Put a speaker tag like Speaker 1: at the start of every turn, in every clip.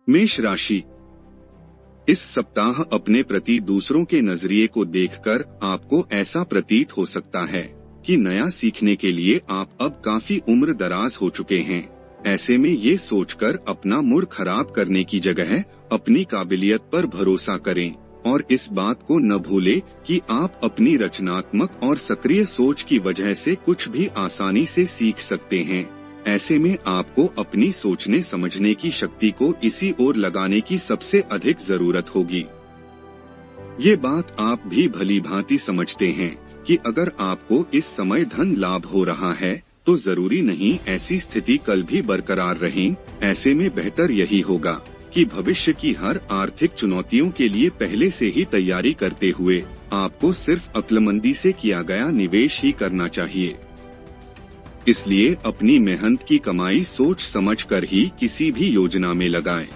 Speaker 1: मेष राशि। इस सप्ताह अपने प्रति दूसरों के नजरिए को देखकर आपको ऐसा प्रतीत हो सकता है कि नया सीखने के लिए आप अब काफी उम्र दराज हो चुके हैं। ऐसे में ये सोचकर अपना मूड खराब करने की जगह अपनी काबिलियत पर भरोसा करें और इस बात को न भूलें कि आप अपनी रचनात्मक और सक्रिय सोच की वजह से कुछ भी आसानी से सीख सकते हैं। ऐसे में आपको अपनी सोचने समझने की शक्ति को इसी ओर लगाने की सबसे अधिक जरूरत होगी। ये बात आप भी भली भांति समझते हैं कि अगर आपको इस समय धन लाभ हो रहा है तो जरूरी नहीं ऐसी स्थिति कल भी बरकरार रहे। ऐसे में बेहतर यही होगा कि भविष्य की हर आर्थिक चुनौतियों के लिए पहले से ही तैयारी करते हुए आपको सिर्फ अक्लमंदी से किया गया निवेश ही करना चाहिए। इसलिए अपनी मेहनत की कमाई सोच समझकर ही किसी भी योजना में लगाएं।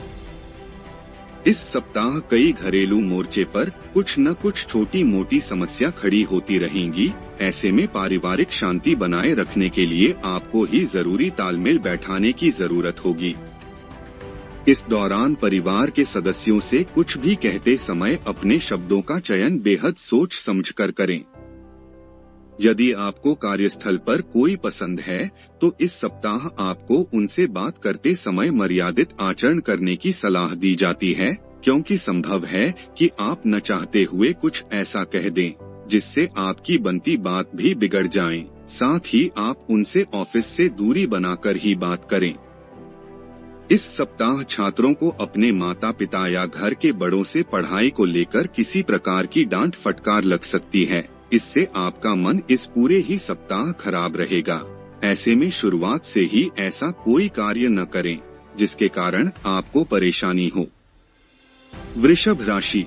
Speaker 1: इस सप्ताह कई घरेलू मोर्चे पर कुछ न कुछ छोटी मोटी समस्या खड़ी होती रहेंगी। ऐसे में पारिवारिक शांति बनाए रखने के लिए आपको ही जरूरी तालमेल बैठाने की जरूरत होगी। इस दौरान परिवार के सदस्यों से कुछ भी कहते समय अपने शब्दों का चयन बेहद सोच समझकर करें। यदि आपको कार्यस्थल पर कोई पसंद है तो इस सप्ताह आपको उनसे बात करते समय मर्यादित आचरण करने की सलाह दी जाती है, क्योंकि संभव है कि आप न चाहते हुए कुछ ऐसा कह दें जिससे आपकी बनती बात भी बिगड़ जाए। साथ ही आप उनसे ऑफिस से दूरी बनाकर ही बात करें। इस सप्ताह छात्रों को अपने माता पिता या घर के बड़ों से पढ़ाई को लेकर किसी प्रकार की डांट फटकार लग सकती है। इससे आपका मन इस पूरे ही सप्ताह खराब रहेगा। ऐसे में शुरुआत से ही ऐसा कोई कार्य न करें जिसके कारण आपको परेशानी हो। वृषभ राशि।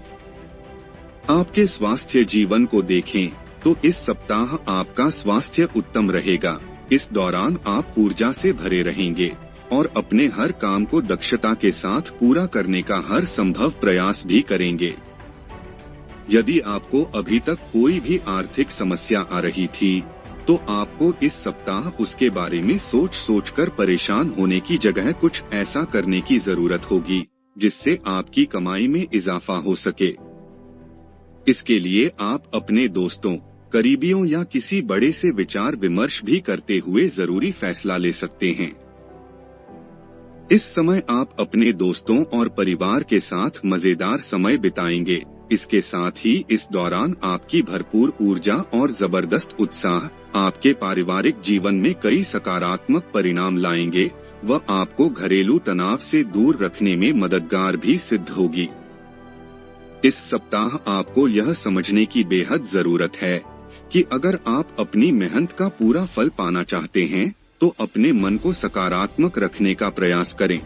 Speaker 1: आपके स्वास्थ्य जीवन को देखें तो इस सप्ताह आपका स्वास्थ्य उत्तम रहेगा। इस दौरान आप ऊर्जा से भरे रहेंगे और अपने हर काम को दक्षता के साथ पूरा करने का हर संभव प्रयास भी करेंगे। यदि आपको अभी तक कोई भी आर्थिक समस्या आ रही थी तो आपको इस सप्ताह उसके बारे में सोच कर परेशान होने की जगह कुछ ऐसा करने की जरूरत होगी जिससे आपकी कमाई में इजाफा हो सके। इसके लिए आप अपने दोस्तों, करीबियों या किसी बड़े से विचार विमर्श भी करते हुए जरूरी फैसला ले सकते हैं। इस समय आप अपने दोस्तों और परिवार के साथ मजेदार समय बिताएंगे। इसके साथ ही इस दौरान आपकी भरपूर ऊर्जा और जबरदस्त उत्साह आपके पारिवारिक जीवन में कई सकारात्मक परिणाम लाएंगे व आपको घरेलू तनाव से दूर रखने में मददगार भी सिद्ध होगी। इस सप्ताह आपको यह समझने की बेहद जरूरत है कि अगर आप अपनी मेहनत का पूरा फल पाना चाहते हैं तो अपने मन को सकारात्मक रखने का प्रयास करें।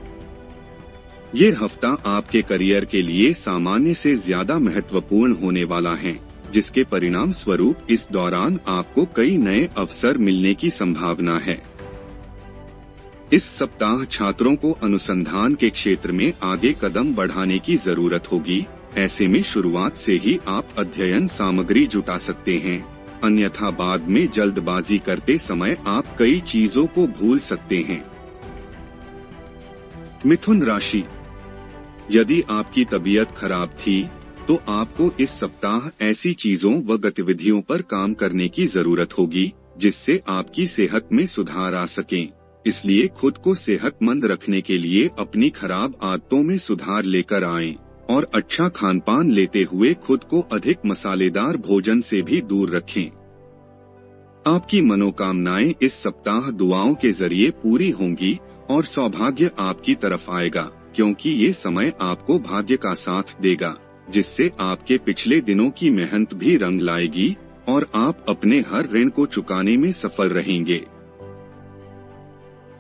Speaker 1: ये हफ्ता आपके करियर के लिए सामान्य से ज्यादा महत्वपूर्ण होने वाला है, जिसके परिणाम स्वरूप इस दौरान आपको कई नए अवसर मिलने की संभावना है। इस सप्ताह छात्रों को अनुसंधान के क्षेत्र में आगे कदम बढ़ाने की जरूरत होगी। ऐसे में शुरुआत से ही आप अध्ययन सामग्री जुटा सकते हैं, अन्यथा बाद में जल्दबाजी करते समय आप कई चीजों को भूल सकते हैं। मिथुन राशि। यदि आपकी तबीयत खराब थी तो आपको इस सप्ताह ऐसी चीजों व गतिविधियों पर काम करने की जरूरत होगी जिससे आपकी सेहत में सुधार आ सके। इसलिए खुद को सेहतमंद रखने के लिए अपनी खराब आदतों में सुधार लेकर आएं और अच्छा खानपान लेते हुए खुद को अधिक मसालेदार भोजन से भी दूर रखें। आपकी मनोकामनाएं इस सप्ताह दुआओं के जरिए पूरी होंगी और सौभाग्य आपकी तरफ आएगा, क्योंकि ये समय आपको भाग्य का साथ देगा, जिससे आपके पिछले दिनों की मेहनत भी रंग लाएगी और आप अपने हर ऋण को चुकाने में सफल रहेंगे।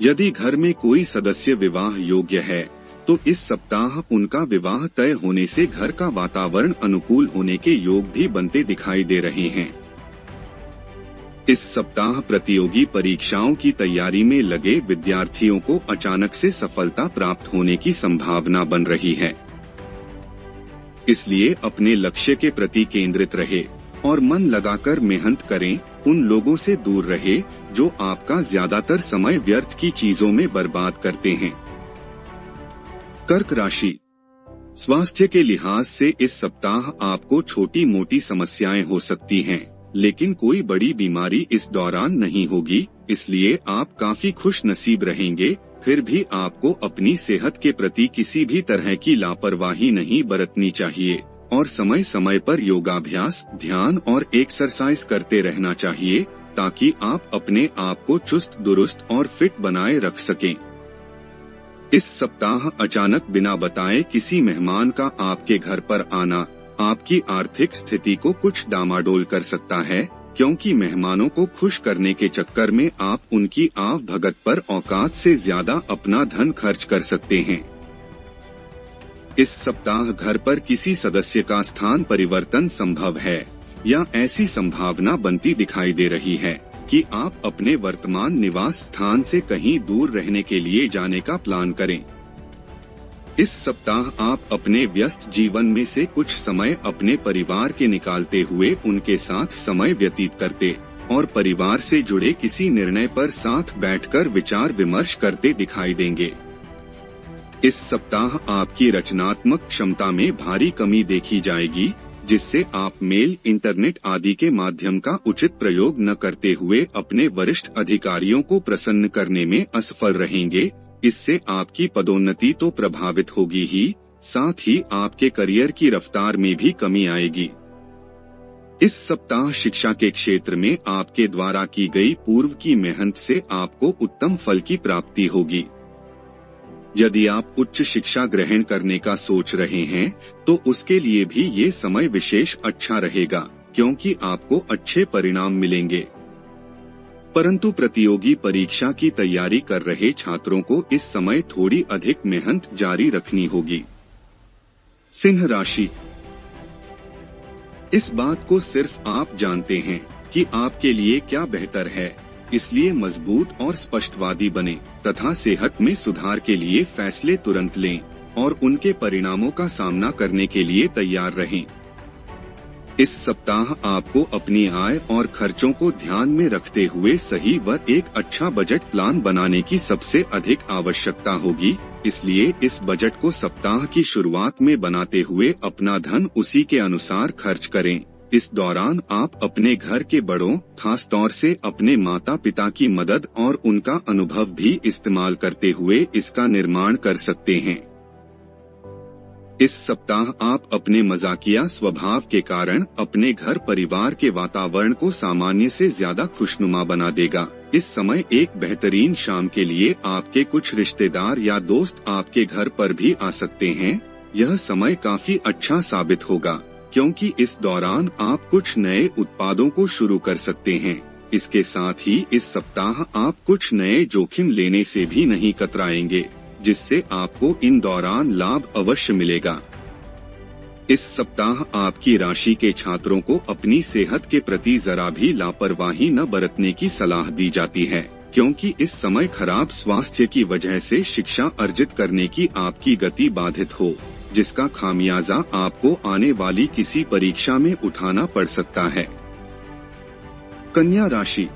Speaker 1: यदि घर में कोई सदस्य विवाह योग्य है तो इस सप्ताह उनका विवाह तय होने से घर का वातावरण अनुकूल होने के योग भी बनते दिखाई दे रहे हैं। इस सप्ताह प्रतियोगी परीक्षाओं की तैयारी में लगे विद्यार्थियों को अचानक से सफलता प्राप्त होने की संभावना बन रही है। इसलिए अपने लक्ष्य के प्रति केंद्रित रहे और मन लगाकर मेहनत करें। उन लोगों से दूर रहे जो आपका ज्यादातर समय व्यर्थ की चीजों में बर्बाद करते हैं। कर्क राशि, स्वास्थ्य के लिहाज से इस सप्ताह आपको छोटी मोटी समस्याएं हो सकती हैं, लेकिन कोई बड़ी बीमारी इस दौरान नहीं होगी, इसलिए आप काफी खुश नसीब रहेंगे। फिर भी आपको अपनी सेहत के प्रति किसी भी तरह की लापरवाही नहीं बरतनी चाहिए और समय समय पर योगाभ्यास, ध्यान और एक्सरसाइज करते रहना चाहिए ताकि आप अपने आप को चुस्त दुरुस्त और फिट बनाए रख सकें। इस सप्ताह अचानक बिना बताए किसी मेहमान का आपके घर पर आना आपकी आर्थिक स्थिति को कुछ डामाडोल कर सकता है, क्योंकि मेहमानों को खुश करने के चक्कर में आप उनकी आव भगत पर औकात से ज्यादा अपना धन खर्च कर सकते हैं। इस सप्ताह घर पर किसी सदस्य का स्थान परिवर्तन संभव है या ऐसी संभावना बनती दिखाई दे रही है कि आप अपने वर्तमान निवास स्थान से कहीं दूर रहने के लिए जाने का प्लान करें। इस सप्ताह आप अपने व्यस्त जीवन में से कुछ समय अपने परिवार के निकालते हुए उनके साथ समय व्यतीत करते और परिवार से जुड़े किसी निर्णय पर साथ बैठकर विचार विमर्श करते दिखाई देंगे। इस सप्ताह आपकी रचनात्मक क्षमता में भारी कमी देखी जाएगी, जिससे आप मेल, इंटरनेट आदि के माध्यम का उचित प्रयोग न करते हुए अपने वरिष्ठ अधिकारियों को प्रसन्न करने में असफल रहेंगे। इससे आपकी पदोन्नति तो प्रभावित होगी ही, साथ ही आपके करियर की रफ्तार में भी कमी आएगी। इस सप्ताह शिक्षा के क्षेत्र में आपके द्वारा की गई पूर्व की मेहनत से आपको उत्तम फल की प्राप्ति होगी। यदि आप उच्च शिक्षा ग्रहण करने का सोच रहे हैं तो उसके लिए भी ये समय विशेष अच्छा रहेगा, क्योंकि आपको अच्छे परिणाम मिलेंगे। परंतु प्रतियोगी परीक्षा की तैयारी कर रहे छात्रों को इस समय थोड़ी अधिक मेहनत जारी रखनी होगी। सिंह राशि, इस बात को सिर्फ आप जानते हैं कि आपके लिए क्या बेहतर है, इसलिए मजबूत और स्पष्टवादी बने तथा सेहत में सुधार के लिए फैसले तुरंत लें और उनके परिणामों का सामना करने के लिए तैयार रहें। इस सप्ताह आपको अपनी आय और खर्चों को ध्यान में रखते हुए सही व एक अच्छा बजट प्लान बनाने की सबसे अधिक आवश्यकता होगी, इसलिए इस बजट को सप्ताह की शुरुआत में बनाते हुए अपना धन उसी के अनुसार खर्च करें। इस दौरान आप अपने घर के बड़ों, खास तौर से अपने माता पिता की मदद और उनका अनुभव भी इस्तेमाल करते हुए इसका निर्माण कर सकते हैं। इस सप्ताह आप अपने मजाकिया स्वभाव के कारण अपने घर परिवार के वातावरण को सामान्य से ज्यादा खुशनुमा बना देगा। इस समय एक बेहतरीन शाम के लिए आपके कुछ रिश्तेदार या दोस्त आपके घर पर भी आ सकते हैं। यह समय काफी अच्छा साबित होगा, क्योंकि इस दौरान आप कुछ नए उत्पादों को शुरू कर सकते हैं। इसके साथ ही इस सप्ताह आप कुछ नए जोखिम लेने से भी नहीं कतराएंगे, जिससे आपको इन दौरान लाभ अवश्य मिलेगा। इस सप्ताह आपकी राशि के छात्रों को अपनी सेहत के प्रति जरा भी लापरवाही न बरतने की सलाह दी जाती है, क्योंकि इस समय खराब स्वास्थ्य की वजह से शिक्षा अर्जित करने की आपकी गति बाधित हो, जिसका खामियाजा आपको आने वाली किसी परीक्षा में उठाना पड़ सकता है। कन्या राशि,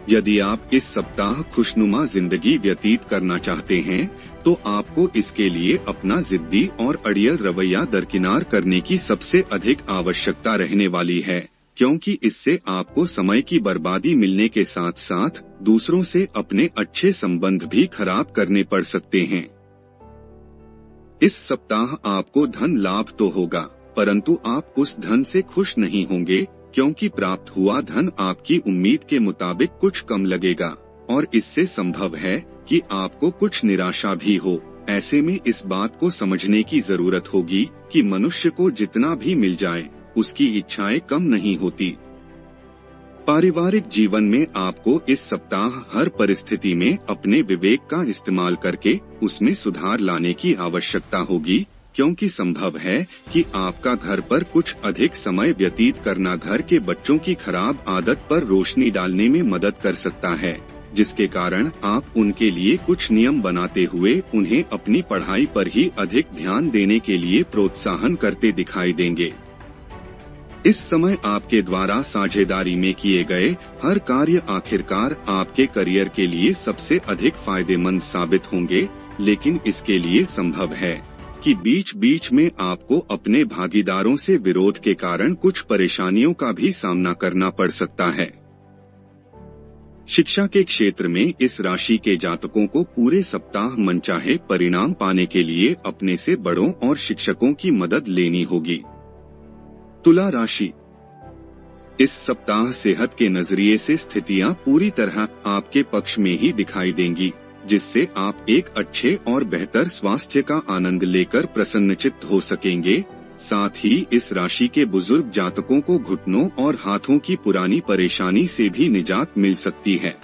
Speaker 1: यदि आप इस सप्ताह खुशनुमा जिंदगी व्यतीत करना चाहते हैं तो आपको इसके लिए अपना जिद्दी और अड़ियल रवैया दरकिनार करने की सबसे अधिक आवश्यकता रहने वाली है, क्योंकि इससे आपको समय की बर्बादी मिलने के साथ साथ दूसरों से अपने अच्छे संबंध भी खराब करने पड़ सकते हैं। इस सप्ताह आपको धन लाभ तो होगा, परंतु आप उस धन से खुश नहीं होंगे, क्योंकि प्राप्त हुआ धन आपकी उम्मीद के मुताबिक कुछ कम लगेगा और इससे संभव है कि आपको कुछ निराशा भी हो। ऐसे में इस बात को समझने की जरूरत होगी कि मनुष्य को जितना भी मिल जाए उसकी इच्छाएं कम नहीं होती। पारिवारिक जीवन में आपको इस सप्ताह हर परिस्थिति में अपने विवेक का इस्तेमाल करके उसमें सुधार लाने की आवश्यकता होगी, क्योंकि संभव है कि आपका घर पर कुछ अधिक समय व्यतीत करना घर के बच्चों की खराब आदत पर रोशनी डालने में मदद कर सकता है, जिसके कारण आप उनके लिए कुछ नियम बनाते हुए उन्हें अपनी पढ़ाई पर ही अधिक ध्यान देने के लिए प्रोत्साहन करते दिखाई देंगे। इस समय आपके द्वारा साझेदारी में किए गए हर कार्य आखिरकार आपके करियर के लिए सबसे अधिक फायदेमंद साबित होंगे, लेकिन इसके लिए संभव है कि बीच बीच में आपको अपने भागीदारों से विरोध के कारण कुछ परेशानियों का भी सामना करना पड़ सकता है। शिक्षा के क्षेत्र में इस राशि के जातकों को पूरे सप्ताह मनचाहे परिणाम पाने के लिए अपने से बड़ों और शिक्षकों की मदद लेनी होगी। तुला राशि, इस सप्ताह सेहत के नजरिए से स्थितियां पूरी तरह आपके पक्ष में ही दिखाई देंगी, जिससे आप एक अच्छे और बेहतर स्वास्थ्य का आनंद लेकर प्रसन्नचित्त हो सकेंगे। साथ ही इस राशि के बुजुर्ग जातकों को घुटनों और हाथों की पुरानी परेशानी से भी निजात मिल सकती है।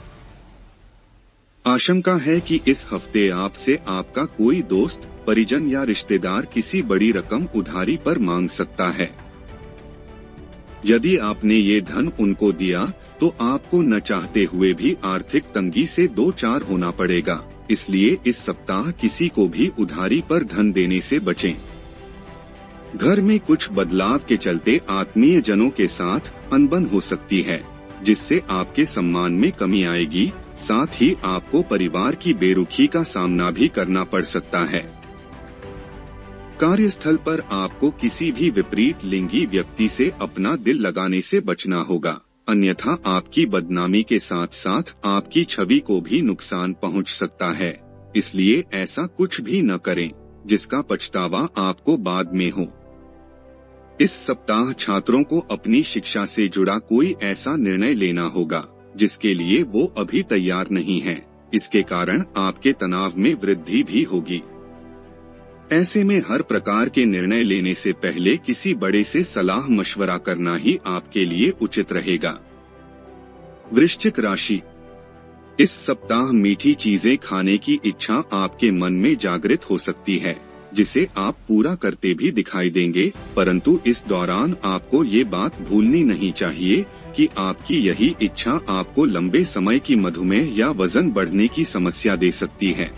Speaker 1: आशंका है कि इस हफ्ते आपसे आपका कोई दोस्त, परिजन या रिश्तेदार किसी बड़ी रकम उधारी पर मांग सकता है। यदि आपने ये धन उनको दिया तो आपको न चाहते हुए भी आर्थिक तंगी से दो चार होना पड़ेगा, इसलिए इस सप्ताह किसी को भी उधारी पर धन देने से बचें। घर में कुछ बदलाव के चलते आत्मीय जनों के साथ अनबन हो सकती है, जिससे आपके सम्मान में कमी आएगी। साथ ही आपको परिवार की बेरुखी का सामना भी करना पड़ सकता है। कार्यस्थल पर आपको किसी भी विपरीत लिंगी व्यक्ति से अपना दिल लगाने से बचना होगा, अन्यथा आपकी बदनामी के साथ साथ आपकी छवि को भी नुकसान पहुंच सकता है। इसलिए ऐसा कुछ भी न करें जिसका पछतावा आपको बाद में हो। इस सप्ताह छात्रों को अपनी शिक्षा से जुड़ा कोई ऐसा निर्णय लेना होगा जिसके लिए वो अभी तैयार नहीं हैं। इसके कारण आपके तनाव में वृद्धि भी होगी। ऐसे में हर प्रकार के निर्णय लेने से पहले किसी बड़े से सलाह मशवरा करना ही आपके लिए उचित रहेगा। वृश्चिक राशि, इस सप्ताह मीठी चीजें खाने की इच्छा आपके मन में जागृत हो सकती है, जिसे आप पूरा करते भी दिखाई देंगे, परंतु इस दौरान आपको ये बात भूलनी नहीं चाहिए कि आपकी यही इच्छा आपको लंबे समय की मधुमेह या वजन बढ़ने की समस्या दे सकती है।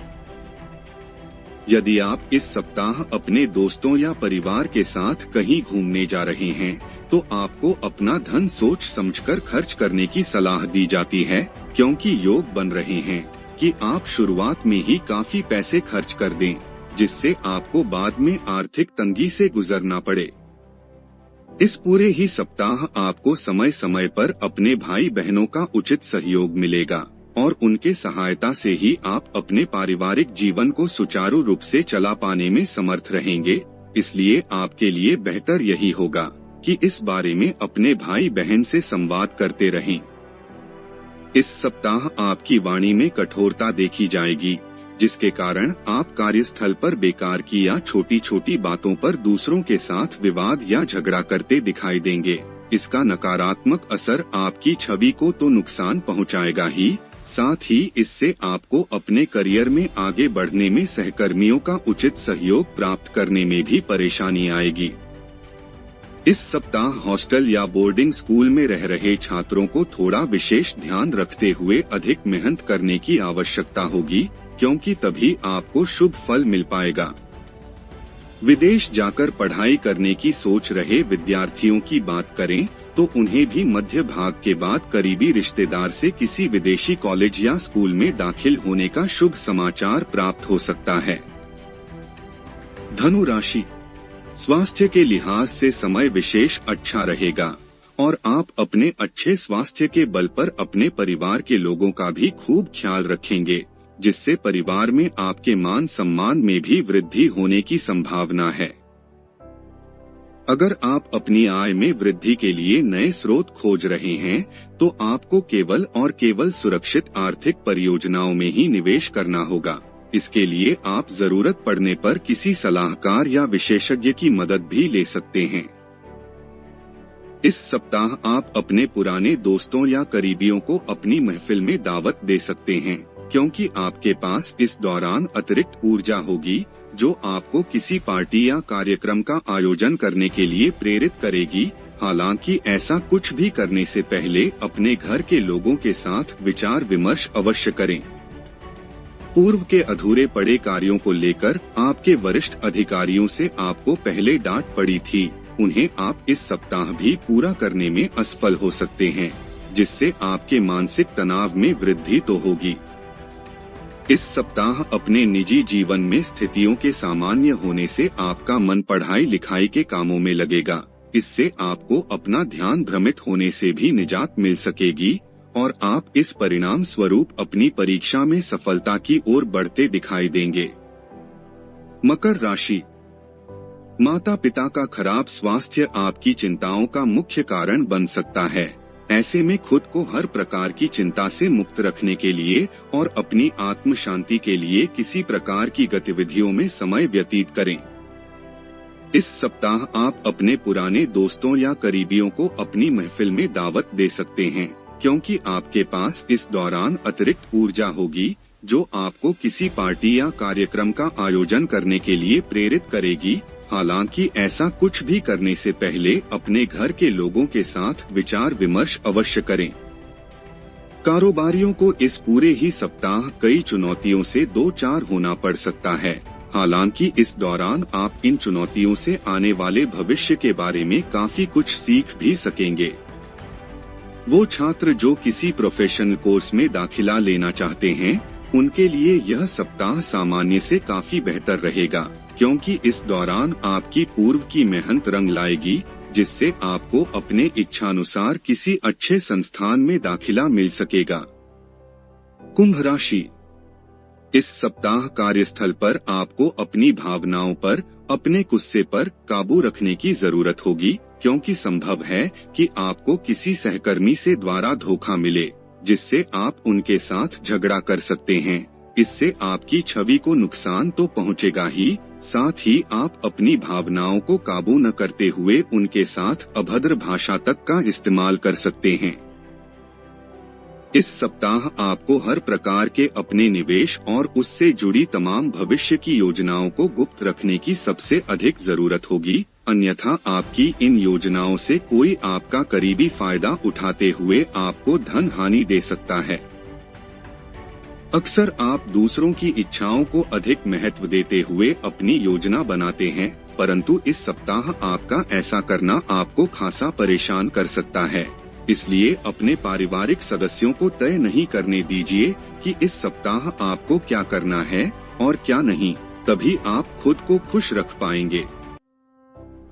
Speaker 1: यदि आप इस सप्ताह अपने दोस्तों या परिवार के साथ कहीं घूमने जा रहे हैं, तो आपको अपना धन सोच समझकर खर्च करने की सलाह दी जाती है, क्योंकि योग बन रहे हैं कि आप शुरुआत में ही काफी पैसे खर्च कर दें, जिससे आपको बाद में आर्थिक तंगी से गुजरना पड़े। इस पूरे ही सप्ताह आपको समय समय पर अपने भाई बहनों का उचित सहयोग मिलेगा और उनके सहायता से ही आप अपने पारिवारिक जीवन को सुचारू रूप से चला पाने में समर्थ रहेंगे। इसलिए आपके लिए बेहतर यही होगा कि इस बारे में अपने भाई बहन से संवाद करते रहें। इस सप्ताह आपकी वाणी में कठोरता देखी जाएगी, जिसके कारण आप कार्यस्थल पर बेकार की या छोटी छोटी बातों पर दूसरों के साथ विवाद या झगड़ा करते दिखाई देंगे। इसका नकारात्मक असर आपकी छवि को तो नुकसान पहुंचाएगा ही, साथ ही इससे आपको अपने करियर में आगे बढ़ने में सहकर्मियों का उचित सहयोग प्राप्त करने में भी परेशानी आएगी। इस सप्ताह हॉस्टल या बोर्डिंग स्कूल में रह रहे छात्रों को थोड़ा विशेष ध्यान रखते हुए अधिक मेहनत करने की आवश्यकता होगी, क्योंकि तभी आपको शुभ फल मिल पाएगा। विदेश जाकर पढ़ाई करने की सोच रहे विद्यार्थियों की बात करें तो उन्हें भी मध्य भाग के बाद करीबी रिश्तेदार से किसी विदेशी कॉलेज या स्कूल में दाखिल होने का शुभ समाचार प्राप्त हो सकता है। धनु राशि, स्वास्थ्य के लिहाज से समय विशेष अच्छा रहेगा और आप अपने अच्छे स्वास्थ्य के बल पर अपने परिवार के लोगों का भी खूब ख्याल रखेंगे, जिससे परिवार में आपके मान सम्मान में भी वृद्धि होने की संभावना है। अगर आप अपनी आय में वृद्धि के लिए नए स्रोत खोज रहे हैं, तो आपको केवल और केवल सुरक्षित आर्थिक परियोजनाओं में ही निवेश करना होगा। इसके लिए आप जरूरत पड़ने पर किसी सलाहकार या विशेषज्ञ की मदद भी ले सकते हैं। इस सप्ताह आप अपने पुराने दोस्तों या करीबियों को अपनी महफिल में दावत दे सकते हैं, क्योंकि आपके पास इस दौरान अतिरिक्त ऊर्जा होगी जो आपको किसी पार्टी या कार्यक्रम का आयोजन करने के लिए प्रेरित करेगी। हालांकि ऐसा कुछ भी करने से पहले अपने घर के लोगों के साथ विचार विमर्श अवश्य करें। पूर्व के अधूरे पड़े कार्यों को लेकर आपके वरिष्ठ अधिकारियों से आपको पहले डांट पड़ी थी, उन्हें आप इस सप्ताह भी पूरा करने में असफल हो सकते हैं, जिससे आपके मानसिक तनाव में वृद्धि तो होगी। इस सप्ताह अपने निजी जीवन में स्थितियों के सामान्य होने से आपका मन पढ़ाई लिखाई के कामों में लगेगा। इससे आपको अपना ध्यान भ्रमित होने से भी निजात मिल सकेगी और आप इस परिणाम स्वरूप अपनी परीक्षा में सफलता की ओर बढ़ते दिखाई देंगे। मकर राशि। माता पिता का खराब स्वास्थ्य आपकी चिंताओं का मुख्य कारण बन सकता है। ऐसे में खुद को हर प्रकार की चिंता से मुक्त रखने के लिए और अपनी आत्म शांति के लिए किसी प्रकार की गतिविधियों में समय व्यतीत करें। इस सप्ताह आप अपने पुराने दोस्तों या करीबियों को अपनी महफिल में दावत दे सकते हैं, क्योंकि आपके पास इस दौरान अतिरिक्त ऊर्जा होगी जो आपको किसी पार्टी या कार्यक्रम का आयोजन करने के लिए प्रेरित करेगी। हालांकि ऐसा कुछ भी करने से पहले अपने घर के लोगों के साथ विचार विमर्श अवश्य करें। कारोबारियों को इस पूरे ही सप्ताह कई चुनौतियों से दो चार होना पड़ सकता है। हालांकि इस दौरान आप इन चुनौतियों से आने वाले भविष्य के बारे में काफी कुछ सीख भी सकेंगे। वो छात्र जो किसी प्रोफेशनल कोर्स में दाखिला लेना चाहते हैं, उनके लिए यह सप्ताह सामान्य से काफी बेहतर रहेगा, क्योंकि इस दौरान आपकी पूर्व की मेहनत रंग लाएगी, जिससे आपको अपने इच्छानुसार किसी अच्छे संस्थान में दाखिला मिल सकेगा। कुंभ राशि। इस सप्ताह कार्यस्थल पर आपको अपनी भावनाओं पर, अपने गुस्से पर काबू रखने की जरूरत होगी, क्योंकि संभव है कि आपको किसी सहकर्मी से द्वारा धोखा मिले, जिससे आप उनके साथ झगड़ा कर सकते हैं। इससे आपकी छवि को नुकसान तो पहुंचेगा ही, साथ ही आप अपनी भावनाओं को काबू न करते हुए उनके साथ अभद्र भाषा तक का इस्तेमाल कर सकते हैं। इस सप्ताह आपको हर प्रकार के अपने निवेश और उससे जुड़ी तमाम भविष्य की योजनाओं को गुप्त रखने की सबसे अधिक जरूरत होगी, अन्यथा आपकी इन योजनाओं से कोई आपका करीबी फायदा उठाते हुए आपको धन हानि दे सकता है। अक्सर आप दूसरों की इच्छाओं को अधिक महत्व देते हुए अपनी योजना बनाते हैं, परंतु इस सप्ताह आपका ऐसा करना आपको खासा परेशान कर सकता है। इसलिए अपने पारिवारिक सदस्यों को तय नहीं करने दीजिए कि इस सप्ताह आपको क्या करना है और क्या नहीं, तभी आप खुद को खुश रख पाएंगे।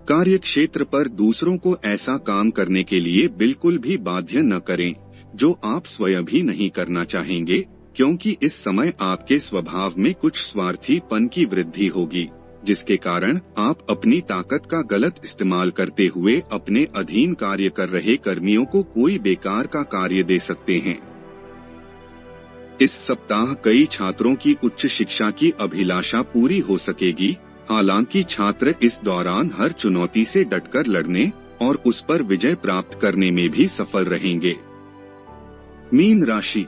Speaker 1: कार्य क्षेत्र पर दूसरों को ऐसा काम करने के लिए बिल्कुल भी बाध्य न करें जो आप स्वयं भी नहीं करना चाहेंगे, क्योंकि इस समय आपके स्वभाव में कुछ स्वार्थीपन की वृद्धि होगी, जिसके कारण आप अपनी ताकत का गलत इस्तेमाल करते हुए अपने अधीन कार्य कर रहे कर्मियों को कोई बेकार का कार्य दे सकते हैं। इस सप्ताह कई छात्रों की उच्च शिक्षा की अभिलाषा पूरी हो सकेगी। हालांकि छात्र इस दौरान हर चुनौती से डटकर लड़ने और उस पर विजय प्राप्त करने में भी सफल रहेंगे। मीन राशि।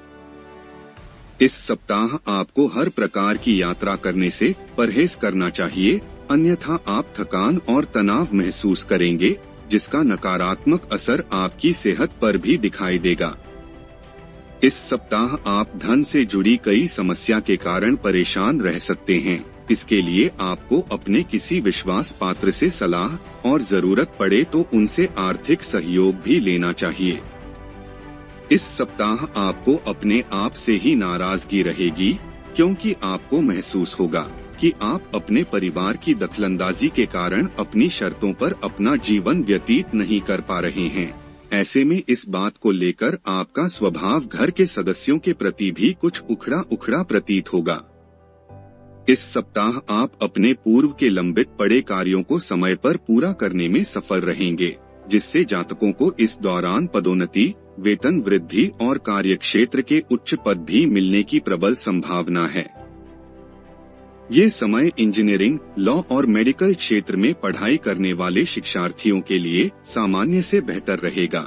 Speaker 1: इस सप्ताह आपको हर प्रकार की यात्रा करने से परहेज करना चाहिए, अन्यथा आप थकान और तनाव महसूस करेंगे, जिसका नकारात्मक असर आपकी सेहत पर भी दिखाई देगा। इस सप्ताह आप धन से जुड़ी कई समस्या के कारण परेशान रह सकते हैं। इसके लिए आपको अपने किसी विश्वास पात्र से सलाह और जरूरत पड़े तो उनसे आर्थिक सहयोग भी लेना चाहिए। इस सप्ताह आपको अपने आप से ही नाराजगी रहेगी, क्योंकि आपको महसूस होगा कि आप अपने परिवार की दखलंदाजी के कारण अपनी शर्तों पर अपना जीवन व्यतीत नहीं कर पा रहे हैं। ऐसे में इस बात को लेकर आपका स्वभाव घर के सदस्यों के प्रति भी कुछ उखड़ा उखड़ा प्रतीत होगा। इस सप्ताह आप अपने पूर्व के लंबित पड़े कार्यों को समय पर पूरा करने में सफल रहेंगे, जिससे जातकों को इस दौरान पदोन्नति, वेतन वृद्धि और कार्यक्षेत्र के उच्च पद भी मिलने की प्रबल संभावना है। ये समय इंजीनियरिंग, लॉ और मेडिकल क्षेत्र में पढ़ाई करने वाले शिक्षार्थियों के लिए सामान्य से बेहतर रहेगा।